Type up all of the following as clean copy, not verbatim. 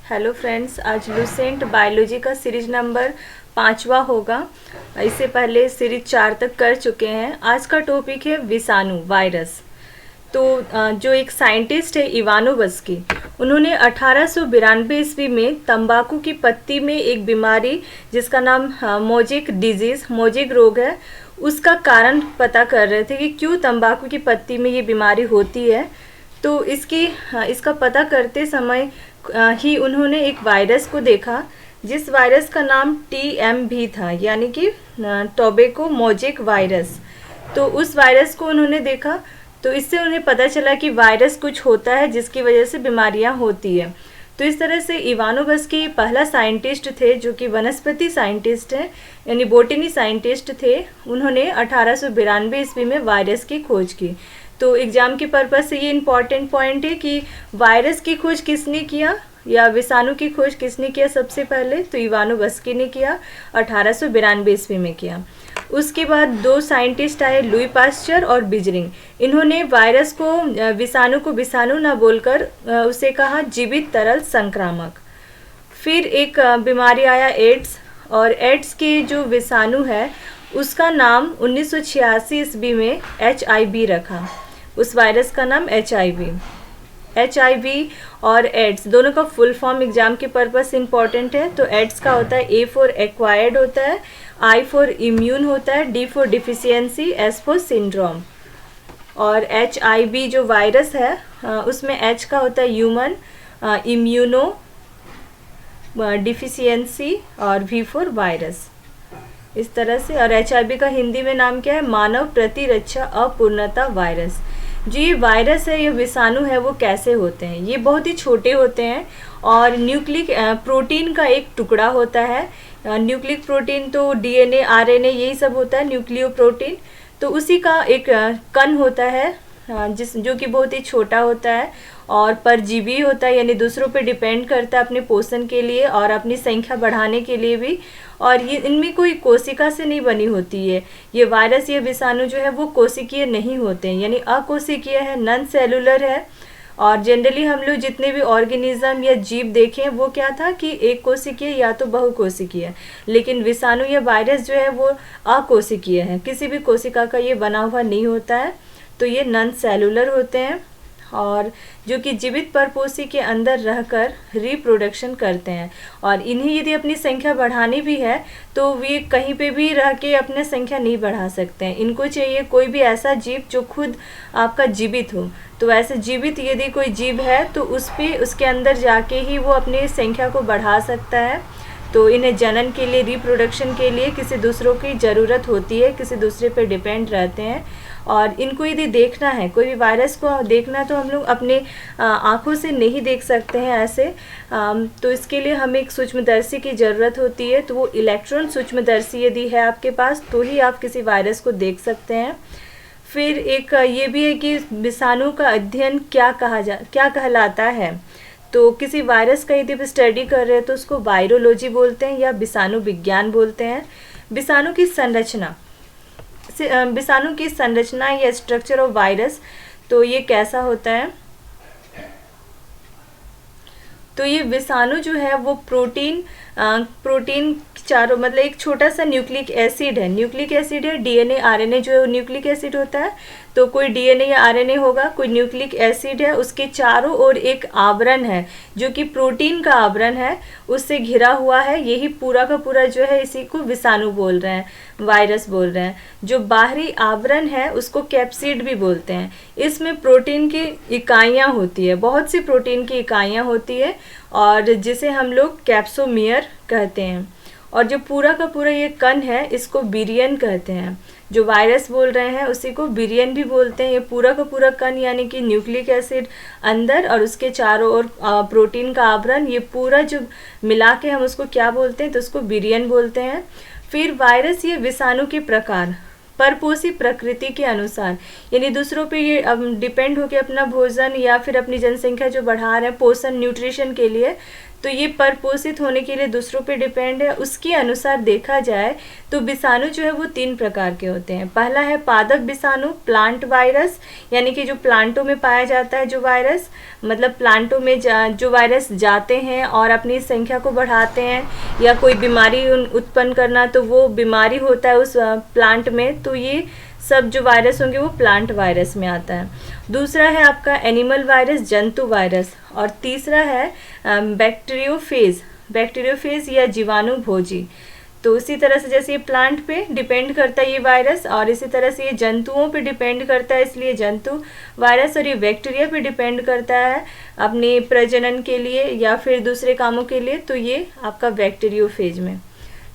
Hello friends, आज Lucent biology का series number 5वां होगा। इससे पहले सीरीज 4 तक कर चुके हैं। आज का टॉपिक है विषाणु, वायरस। तो जो एक साइंटिस्ट है इवानोवस्की, उन्होंने 1892 ईस्वी में तंबाकू की पत्ती में एक बीमारी जिसका नाम मोजेक डिजीज़, मोजेक रोग है, उसका कारण पता कर रहे थे कि क्यों तंबाकू की पत्ती में ये बीमारी होती है। तो इसका पता करते समय ही उन्होंने एक वायरस को देखा, जिस वायरस का नाम TMV था, यानी कि टोबैको मोजेक वायरस। तो उस वायरस को उन्होंने देखा, तो इससे उन्हें पता चला कि वायरस कुछ होता है जिसकी वजह से बीमारियां होती है। तो इस तरह से इवानोवस्की पहला साइंटिस्ट थे जो कि वनस्पति साइंटिस्ट हैं, यानी बोटनी साइंटिस्ट थे। उन्होंने 1892 ईस्वी में वायरस की खोज की। तो एग्ज़ाम के पर्पज़ से ये इम्पॉर्टेंट पॉइंट है कि वायरस की खोज किसने किया या विषाणु की खोज किसने किया सबसे पहले। तो इवानोवस्की ने किया, 1892 ईस्वी में किया। उसके बाद दो साइंटिस्ट आए, लुई पास्चर और बिजरिंग। इन्होंने वायरस को, विषाणु को विषाणु ना बोलकर उसे कहा जीवित तरल संक्रामक। फिर एक बीमारी आया एड्स, और एड्स के जो विषाणु है उसका नाम 1986 ईस्वी में HIV रखा। उस वायरस का नाम HIV और एड्स दोनों का फुल फॉर्म एग्जाम के पर्पस से इम्पॉर्टेंट है। तो एड्स का होता है A फॉर एक्वायर्ड होता है, I फॉर इम्यून होता है, D for deficiency, S for syndrome. और HIV जो वायरस है उसमें H का होता है ह्यूमन, इम्यूनो डिफिशियंसी, और V फॉर वायरस। इस तरह से। और HIV का हिंदी में नाम क्या है? मानव प्रतिरक्षा अपूर्णता वायरस। जो ये वायरस है, ये विषाणु है, वो कैसे होते हैं? ये बहुत ही छोटे होते हैं और न्यूक्लिक प्रोटीन का एक टुकड़ा होता है। न्यूक्लिक प्रोटीन तो DNA, RNA यही सब होता है, न्यूक्लियो प्रोटीन। तो उसी का एक कण होता है जो कि बहुत ही छोटा होता है और परजीवी होता है, यानी दूसरों पे डिपेंड करता है अपने पोषण के लिए और अपनी संख्या बढ़ाने के लिए भी। और ये इनमें कोई कोशिका से नहीं बनी होती है। ये वायरस, ये विषाणु जो है वो कोशिकीय नहीं होते हैं, यानी अकोशिकीय है, नॉन सेलुलर है। और जनरली हम लोग जितने भी ऑर्गेनिज्म या जीव देखें वो क्या था कि एक कोशिकीय या तो बहुकोशिकीय, लेकिन विषाणु या वायरस जो है वो अकोशिकीय है, किसी भी कोशिका का ये बना हुआ नहीं होता है। तो ये नॉन सेलुलर होते हैं और जो कि जीवित परपोषी के अंदर रहकर रिप्रोडक्शन करते हैं। और इन्हें यदि अपनी संख्या बढ़ानी भी है तो वे कहीं पे भी रह के अपनी संख्या नहीं बढ़ा सकते हैं। इनको चाहिए कोई भी ऐसा जीव जो खुद आपका जीवित हो। तो ऐसे जीवित यदि कोई जीव है तो उसके अंदर जाके ही वो अपनी संख्या को बढ़ा सकता है। तो इन्हें जनन के लिए, रिप्रोडक्शन के लिए किसी दूसरों की ज़रूरत होती है, किसी दूसरे पे डिपेंड रहते हैं। और इनको यदि देखना है, कोई भी वायरस को देखना है, तो हम लोग अपने आँखों से नहीं देख सकते हैं ऐसे। तो इसके लिए हमें एक सूक्ष्मदर्शी की ज़रूरत होती है। तो वो इलेक्ट्रॉन सूक्ष्मदर्शी यदि है आपके पास तो ही आप किसी वायरस को देख सकते हैं। फिर एक ये भी है कि विषाणु का अध्ययन क्या कहलाता है। तो किसी वायरस का यदि आप स्टडी कर रहे हैं तो उसको वायरोलॉजी बोलते हैं या विषाणु विज्ञान बोलते हैं। विषाणु की संरचना या स्ट्रक्चर ऑफ वायरस, तो ये कैसा होता है? तो ये विषाणु जो है वो प्रोटीन चारों, मतलब एक छोटा सा न्यूक्लिक एसिड है, DNA RNA जो न्यूक्लिक एसिड होता है। तो कोई DNA या RNA होगा, कोई न्यूक्लिक एसिड है, उसके चारों ओर एक आवरण है जो कि प्रोटीन का आवरण है, उससे घिरा हुआ है। यही पूरा का पूरा जो है, इसी को विषाणु बोल रहे हैं, वायरस बोल रहे हैं। जो बाहरी आवरण है उसको कैप्सिड भी बोलते हैं। इसमें प्रोटीन की इकाइयाँ होती है, बहुत सी प्रोटीन की इकाइयाँ होती है, और जिसे हम लोग कैप्सोमियर कहते हैं। और जो पूरा का पूरा ये कण है इसको विरियन कहते हैं। जो वायरस बोल रहे हैं उसी को विरियन भी बोलते हैं। ये पूरा का पूरा कण, यानी कि न्यूक्लिक एसिड अंदर और उसके चारों ओर प्रोटीन का आवरण, ये पूरा जो मिला के हम उसको क्या बोलते हैं? तो उसको विरियन बोलते हैं। फिर वायरस, ये विषाणु के प्रकार परपोषी प्रकृति के अनुसार, यानी दूसरों पे ये डिपेंड होकर अपना भोजन या फिर अपनी जनसंख्या जो बढ़ा रहे हैं पोषण, न्यूट्रिशन के लिए, तो ये परपोषित होने के लिए दूसरों पे डिपेंड है। उसके अनुसार देखा जाए तो विषाणु जो है वो 3 प्रकार के होते हैं। पहला है पादप विषाणु, प्लांट वायरस, यानी कि जो प्लांटों में पाया जाता है जो वायरस, मतलब प्लांटों में जो वायरस जाते हैं और अपनी संख्या को बढ़ाते हैं या कोई बीमारी उत्पन्न करना, तो वो बीमारी होता है उस प्लांट में, तो ये सब जो वायरस होंगे वो प्लांट वायरस में आता है। दूसरा है आपका एनिमल वायरस, जंतु वायरस, और तीसरा है बैक्टीरियोफेज या जीवाणु भोजी। तो इसी तरह से जैसे ये प्लांट पे डिपेंड करता है ये वायरस, और इसी तरह से ये जंतुओं पे डिपेंड करता है, इसलिए जंतु वायरस, और ये बैक्टीरिया पे डिपेंड करता है अपने प्रजनन के लिए या फिर दूसरे कामों के लिए, तो ये आपका बैक्टीरियोफेज में।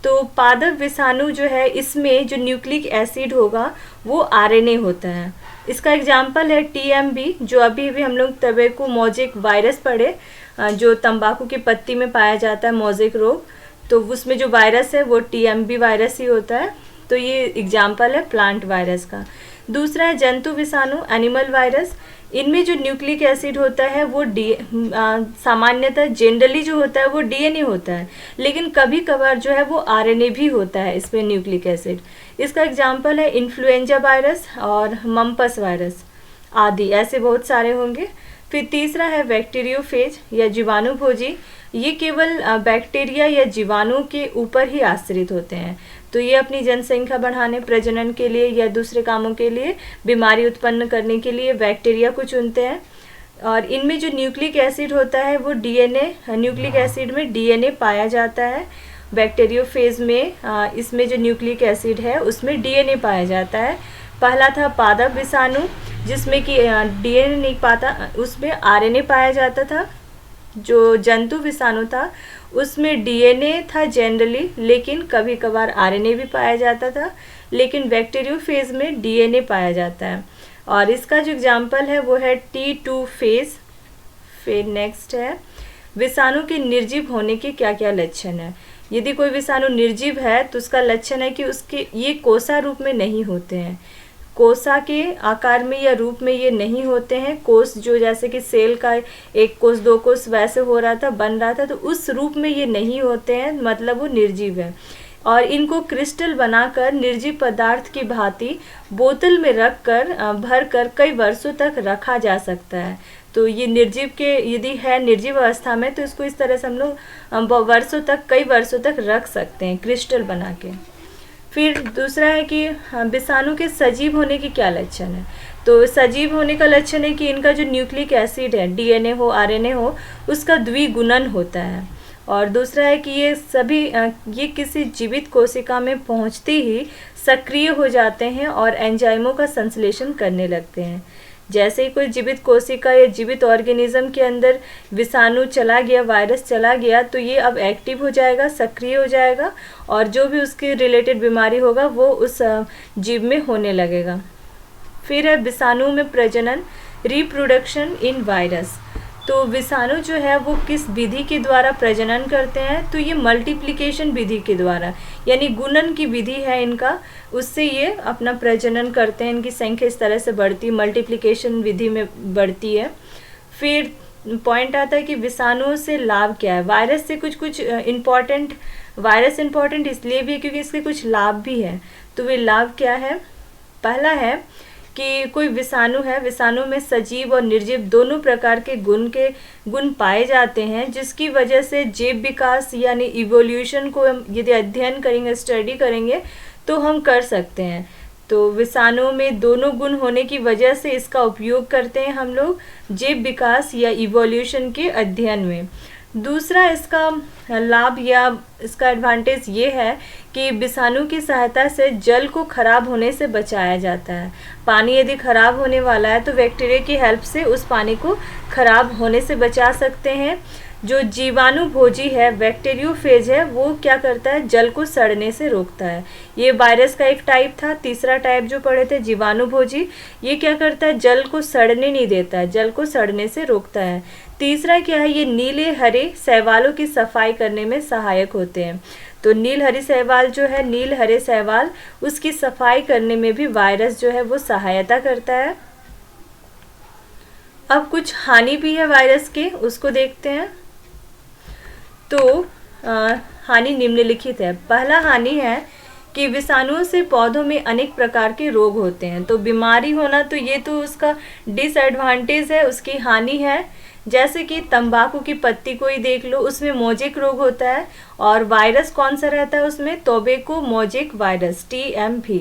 तो पादप विषाणु जो है इसमें जो न्यूक्लिक एसिड होगा वो आरएनए होता है। इसका एग्जाम्पल है टीएमबी, जो अभी भी हम लोग टबैको मोज़ेक वायरस पढ़े, जो तंबाकू की पत्ती में पाया जाता है मोज़ेक रोग, तो उसमें जो वायरस है वो टीएमबी वायरस ही होता है। तो ये एग्जाम्पल है प्लांट वायरस का। दूसरा है जंतु विषाणु, एनिमल वायरस। इनमें जो न्यूक्लिक एसिड होता है वो सामान्यतः जनरली जो होता है वो डीएनए होता है, लेकिन कभी कभार जो है वो आरएनए भी होता है इसमें न्यूक्लिक एसिड। इसका एग्जाम्पल है इन्फ्लुएंजा वायरस और मम्पस वायरस आदि, ऐसे बहुत सारे होंगे। फिर तीसरा है बैक्टीरियोफेज या जीवाणु भोजी। ये केवल बैक्टीरिया या जीवाणु के ऊपर ही आश्रित होते हैं, तो ये अपनी जनसंख्या बढ़ाने, प्रजनन के लिए या दूसरे कामों के लिए, बीमारी उत्पन्न करने के लिए बैक्टीरिया को चुनते हैं। और इनमें जो न्यूक्लिक एसिड होता है वो डीएनए, न्यूक्लिक एसिड में डीएनए पाया जाता है। बैक्टीरियोफेज में इसमें जो न्यूक्लिक एसिड है उसमें डीएनए पाया जाता है। पहला था पादप विषाणु, जिसमें कि डीएनए नहीं पाता, उसमें आरएनए पाया जाता था। जो जंतु विषाणु था उसमें डीएनए था जनरली, लेकिन कभी कभार आरएनए भी पाया जाता था, लेकिन बैक्टीरियोफेज में डीएनए पाया जाता है। और इसका जो एग्जाम्पल है वो है T2 फेज। फिर नेक्स्ट है विषाणु के निर्जीव होने के क्या क्या लक्षण है। यदि कोई विषाणु निर्जीव है तो उसका लक्षण है कि उसके ये कोसा रूप में नहीं होते हैं, कोसा के आकार में या रूप में ये नहीं होते हैं। कोष जो जैसे कि सेल का एक कोष दो कोष वैसे हो रहा था, बन रहा था, तो उस रूप में ये नहीं होते हैं, मतलब वो निर्जीव है। और इनको क्रिस्टल बनाकर निर्जीव पदार्थ की भांति बोतल में रख कर भर कर कई वर्षों तक रखा जा सकता है। तो ये निर्जीव के यदि है निर्जीव अवस्था में तो इसको इस तरह से हम लोग वर्षों तक, कई वर्षों तक रख सकते हैं क्रिस्टल बना के। फिर दूसरा है कि विषाणु के सजीव होने के क्या लक्षण है। तो सजीव होने का लक्षण है कि इनका जो न्यूक्लिक एसिड है, डीएनए हो आरएनए हो, उसका द्विगुणन होता है। और दूसरा है कि ये किसी जीवित कोशिका में पहुंचते ही सक्रिय हो जाते हैं और एंजाइमों का संश्लेषण करने लगते हैं। जैसे ही कोई जीवित कोशिका या जीवित ऑर्गेनिज्म के अंदर विषाणु चला गया, वायरस चला गया, तो ये अब एक्टिव हो जाएगा, सक्रिय हो जाएगा, और जो भी उसके रिलेटेड बीमारी होगा वो उस जीव में होने लगेगा। फिर है विषाणु में प्रजनन, रिप्रोडक्शन इन वायरस। तो विषाणु जो है वो किस विधि के द्वारा प्रजनन करते हैं, तो ये मल्टीप्लिकेशन विधि के द्वारा, यानी गुणन की विधि है इनका, उससे ये अपना प्रजनन करते हैं। इनकी संख्या इस तरह से बढ़ती, मल्टीप्लिकेशन विधि में बढ़ती है। फिर पॉइंट आता है कि विषाणुओं से लाभ क्या है। वायरस से कुछ इम्पॉर्टेंट, वायरस इम्पॉर्टेंट इसलिए भी है क्योंकि इसके कुछ लाभ भी हैं। तो वे लाभ क्या है। पहला है कि कोई विषाणु है, विषाणु में सजीव और निर्जीव दोनों प्रकार के गुण पाए जाते हैं, जिसकी वजह से जैव विकास यानी इवोल्यूशन को हम यदि अध्ययन करेंगे, स्टडी करेंगे तो हम कर सकते हैं। तो विषाणुओं में दोनों गुण होने की वजह से इसका उपयोग करते हैं हम लोग जैव विकास या इवोल्यूशन के अध्ययन में। दूसरा इसका लाभ या इसका एडवांटेज ये है कि विषाणु की सहायता से जल को खराब होने से बचाया जाता है। पानी यदि खराब होने वाला है तो बैक्टीरिया की हेल्प से उस पानी को खराब होने से बचा सकते हैं। जो जीवाणु भोजी है, बैक्टीरियोफेज है, वो क्या करता है, जल को सड़ने से रोकता है। ये वायरस का एक टाइप था। तीसरा टाइप जो पढ़े थे जीवाणु भोजी, ये क्या करता है, जल को सड़ने नहीं देता है, जल को सड़ने से रोकता है। तीसरा क्या है, ये नीले हरे शैवालों की सफाई करने में सहायक होते हैं। तो नील हरी शैवाल जो है, नील हरे शैवाल, उसकी सफाई करने में भी वायरस जो है वो सहायता करता है। अब कुछ हानि भी है वायरस के, उसको देखते हैं। तो हानि निम्नलिखित है। पहला हानि है कि विषाणुओं से पौधों में अनेक प्रकार के रोग होते हैं। तो बीमारी होना तो ये तो उसका डिसएडवांटेज है, उसकी हानि है। जैसे कि तंबाकू की पत्ती को ही देख लो, उसमें मोजेक रोग होता है और वायरस कौन सा रहता है उसमें, टोबैको मोजेक वायरस TMV।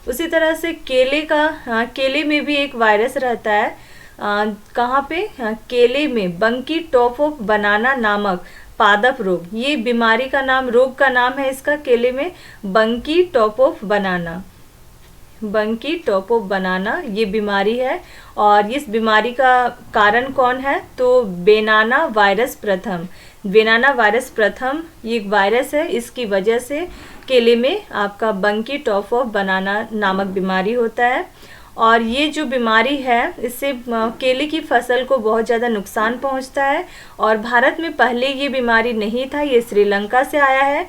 उसी तरह से केले में भी एक वायरस रहता है, कहाँ पे, केले में बंकी टॉप ऑफ बनाना नामक पादप रोग। ये बीमारी का नाम, रोग का नाम है इसका, केले में बंकी टॉप ऑफ बनाना, बंकी टॉप ऑफ बनाना ये बीमारी है। और इस बीमारी का कारण कौन है, तो बेनाना वायरस प्रथम। बेनाना वायरस प्रथम ये एक वायरस है, इसकी वजह से केले में आपका बंकी टॉप ऑफ बनाना नामक बीमारी होता है। और ये जो बीमारी है इससे केले की फसल को बहुत ज़्यादा नुकसान पहुंचता है। और भारत में पहले ये बीमारी नहीं था, ये श्रीलंका से आया है।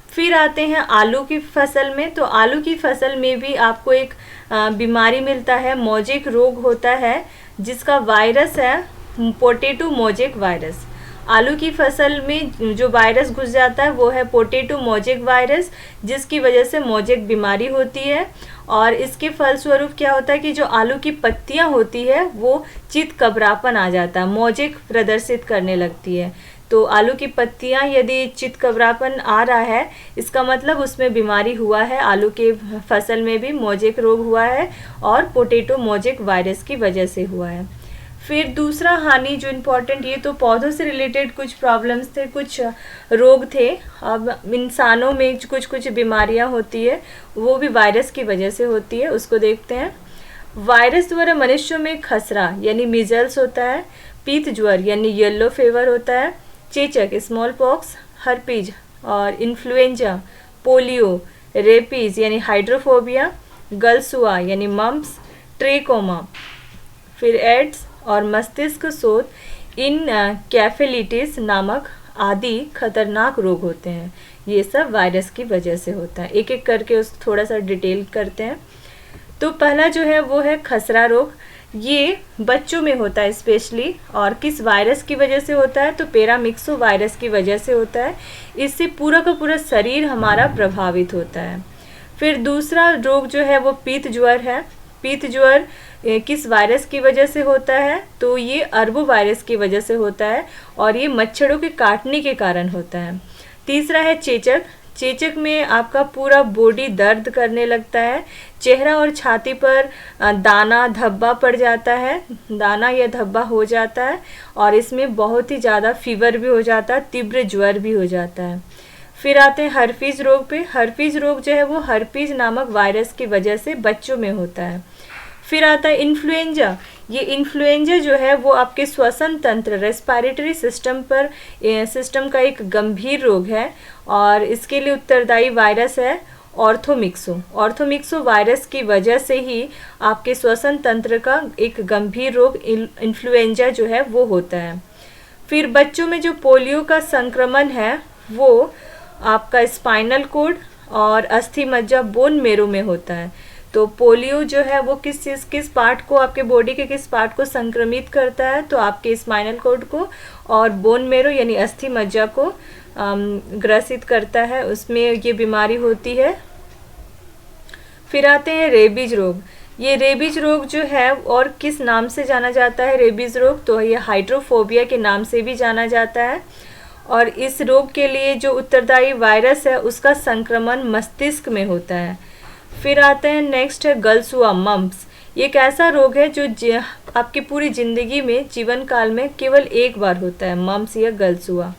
फिर आते हैं आलू की फसल में। तो आलू की फसल में भी आपको एक बीमारी मिलता है, मोजेक रोग होता है, जिसका वायरस है पोटैटो मोजेक वायरस। आलू की फसल में जो वायरस घुस जाता है वो है पोटैटो मोजेक वायरस, जिसकी वजह से मोजेक बीमारी होती है। और इसके फलस्वरूप क्या होता है कि जो आलू की पत्तियां होती है वो चितकबरापन आ जाता है, मोजेक प्रदर्शित करने लगती है। तो आलू की पत्तियां यदि चितकबरापन आ रहा है, इसका मतलब उसमें बीमारी हुआ है, आलू के फसल में भी मोजेक रोग हुआ है और पोटैटो मोजेक वायरस की वजह से हुआ है। फिर दूसरा हानि जो इम्पोर्टेंट, ये तो पौधों से रिलेटेड कुछ प्रॉब्लम्स थे, कुछ रोग थे। अब इंसानों में कुछ बीमारियां होती है, वो भी वायरस की वजह से होती है, उसको देखते हैं। वायरस द्वारा मनुष्यों में खसरा यानी मीजल्स होता है, पीत ज्वर यानी येलो फीवर होता है, चेचक स्मॉल पॉक्स, हर्पीज और इन्फ्लुएंजा, पोलियो, रेपीज यानी हाइड्रोफोबिया, गलसुआ यानी मम्प्स, ट्रेकोमा, फिर एड्स और मस्तिष्क शोथ, इन कैफेलिटिस नामक आदि खतरनाक रोग होते हैं। ये सब वायरस की वजह से होता है। एक एक करके उस थोड़ा सा डिटेल करते हैं। तो पहला जो है वो है खसरा रोग। ये बच्चों में होता है स्पेशली, और किस वायरस की वजह से होता है, तो पैरामिक्सो वायरस की वजह से होता है। इससे पूरा का पूरा शरीर हमारा प्रभावित होता है। फिर दूसरा रोग जो है वो पीत ज्वर है। पीत ज्वर किस वायरस की वजह से होता है, तो ये अरबो वायरस की वजह से होता है और ये मच्छरों के काटने के कारण होता है। तीसरा है चेचक। चेचक में आपका पूरा बॉडी दर्द करने लगता है, चेहरा और छाती पर दाना धब्बा पड़ जाता है, दाना या धब्बा हो जाता है, और इसमें बहुत ही ज़्यादा फीवर भी हो जाता है, तीव्र ज्वर भी हो जाता है। फिर आते हैं हर्पीज रोग पे। हर्पीज रोग जो है वो हर्पीज नामक वायरस की वजह से बच्चों में होता है। फिर आता है इन्फ्लुएंजा। ये इन्फ्लुएंजा जो है वो आपके श्वसन तंत्र, रेस्पिरेटरी सिस्टम का एक गंभीर रोग है, और इसके लिए उत्तरदायी वायरस है ऑर्थोमिक्सो। ऑर्थोमिक्सो वायरस की वजह से ही आपके श्वसन तंत्र का एक गंभीर रोग इन्फ्लुएंजा जो है वो होता है। फिर बच्चों में जो पोलियो का संक्रमण है वो आपका स्पाइनल कॉर्ड और अस्थि मज्जा, बोन मेरो में होता है। तो पोलियो जो है वो किस पार्ट को, आपके बॉडी के किस पार्ट को संक्रमित करता है, तो आपके स्पाइनल कॉर्ड को और बोन मेरो यानी अस्थि मज्जा को ग्रसित करता है, उसमें ये बीमारी होती है। फिर आते हैं रेबीज रोग। ये रेबीज रोग जो है और किस नाम से जाना जाता है रेबीज रोग, तो ये हाइड्रोफोबिया के नाम से भी जाना जाता है। और इस रोग के लिए जो उत्तरदायी वायरस है उसका संक्रमण मस्तिष्क में होता है। फिर आते हैं नेक्स्ट है गलसुआ, मम्प्स। ये एक ऐसा रोग है जो आपकी पूरी ज़िंदगी में, जीवन काल में केवल एक बार होता है, मम्प्स या गलसुआ।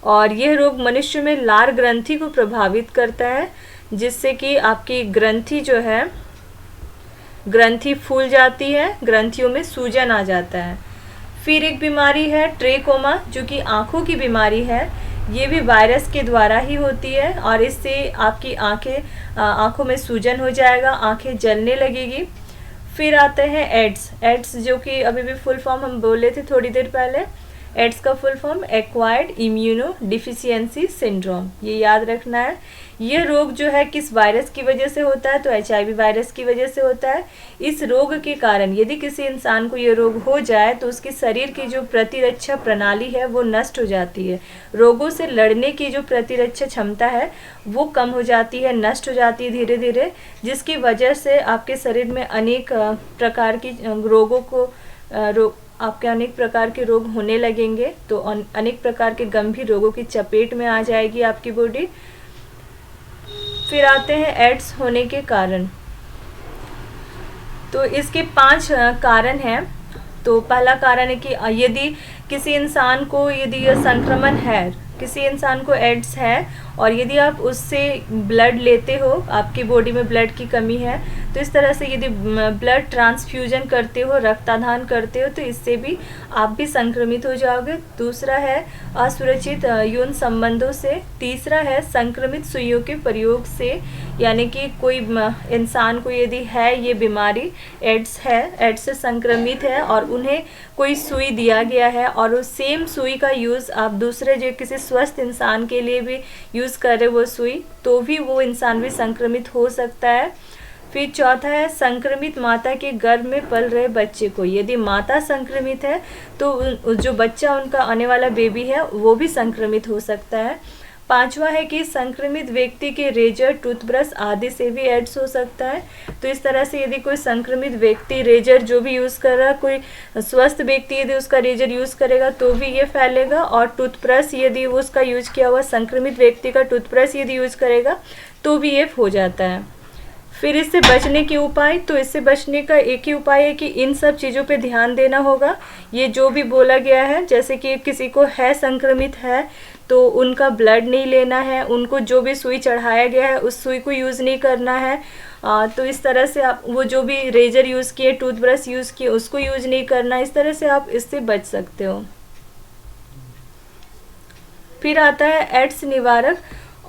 और यह रोग मनुष्य में लार ग्रंथि को प्रभावित करता है, जिससे कि आपकी ग्रंथि जो है, ग्रंथि फूल जाती है, ग्रंथियों में सूजन आ जाता है। फिर एक बीमारी है ट्रेकोमा, जो कि आँखों की बीमारी है। ये भी वायरस के द्वारा ही होती है, और इससे आपकी आँखों में सूजन हो जाएगा, आँखें जलने लगेगी। फिर आते हैं एड्स। एड्स जो कि अभी भी फुल फॉर्म हम बोले थे थोड़ी देर पहले। एड्स का full form acquired immuno deficiency syndrome, ये याद रखना है। ये रोग जो है किस वायरस की वजह से होता है, तो HIV वायरस की वजह से होता है। इस रोग के कारण यदि किसी इंसान को ये रोग हो जाए तो उसके शरीर की जो प्रतिरक्षा प्रणाली है वो नष्ट हो जाती है। रोगों से लड़ने की जो प्रतिरक्षा क्षमता है वो कम हो जाती है, नष्ट हो जाती है धीरे धीरे, जिसकी वजह से आपके शरीर में अनेक प्रकार की रोगों को आपके अनेक प्रकार के रोग होने लगेंगे। तो अनेक प्रकार के गंभीर रोगों की चपेट में आ जाएगी आपकी बॉडी। फिर आते हैं एड्स होने के कारण। तो इसके 5 कारण हैं। तो पहला कारण है कि यदि किसी इंसान को यदि यह संक्रमण है, किसी इंसान को एड्स है और यदि आप उससे ब्लड लेते हो, आपकी बॉडी में ब्लड की कमी है, तो इस तरह से यदि ब्लड ट्रांसफ्यूजन करते हो, रक्तदान करते हो, तो इससे भी आप भी संक्रमित हो जाओगे। दूसरा है असुरक्षित यौन संबंधों से। तीसरा है संक्रमित सुइयों के प्रयोग से, यानी कि कोई इंसान को यदि है ये बीमारी, एड्स है, एड्स से संक्रमित है और उन्हें कोई सुई दिया गया है और उस सेम सुई का यूज़ आप दूसरे जो किसी स्वस्थ इंसान के लिए भी यूज़ कर रहे वो सुई, तो भी वो इंसान भी संक्रमित हो सकता है। फिर चौथा है संक्रमित माता के गर्भ में पल रहे बच्चे को, यदि माता संक्रमित है तो जो बच्चा उनका आने वाला बेबी है वो भी संक्रमित हो सकता है। पांचवा है कि संक्रमित व्यक्ति के रेजर, टूथब्रश आदि से भी एड्स हो सकता है। तो इस तरह से यदि कोई संक्रमित व्यक्ति रेजर जो भी यूज़ कर रहा है, कोई स्वस्थ व्यक्ति यदि उसका रेजर यूज़ करेगा तो भी ये फैलेगा, और टूथब्रश यदि वो उसका यूज किया हुआ संक्रमित व्यक्ति का टूथब्रश यदि यूज़ करेगा तो भी ये हो जाता है। फिर इससे बचने के उपाय, तो इससे बचने का एक ही उपाय है कि इन सब चीज़ों पे ध्यान देना होगा। ये जो भी बोला गया है, जैसे कि किसी को है संक्रमित है तो उनका ब्लड नहीं लेना है, उनको जो भी सुई चढ़ाया गया है उस सुई को यूज़ नहीं करना है। तो इस तरह से आप वो जो भी रेजर यूज़ किए, टूथब्रश यूज़ किए, उसको यूज़ नहीं करना। इस तरह से आप इससे बच सकते हो। फिर आता है एड्स निवारक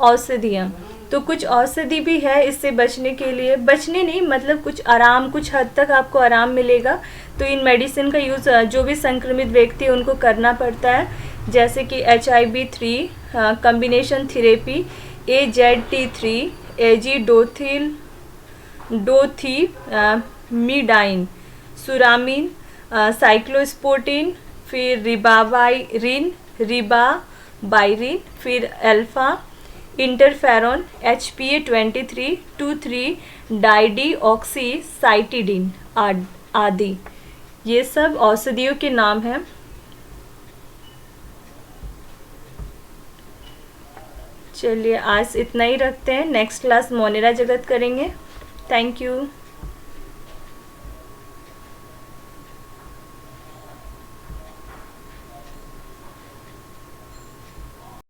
औषधियाँ। तो कुछ औषधि भी है इससे बचने के लिए, बचने नहीं मतलब कुछ आराम, कुछ हद तक आपको आराम मिलेगा। तो इन मेडिसिन का यूज़ जो भी संक्रमित व्यक्ति है उनको करना पड़ता है, जैसे कि HIV-3 कम्बिनेशन थेरेपी, AZT3, एजिडोथिमीडाइन, सुरामीन, साइक्लोस्पोर्टिन, फिर रिबावायरिन, फिर अल्फा इंटरफेरॉन, HPA23 डाइडीऑक्सीसाइटिडीन आदि, ये सब औषधियों के नाम हैं। चलिए आज इतना ही रखते हैं, नेक्स्ट क्लास मोनेरा जगत करेंगे। Thank you.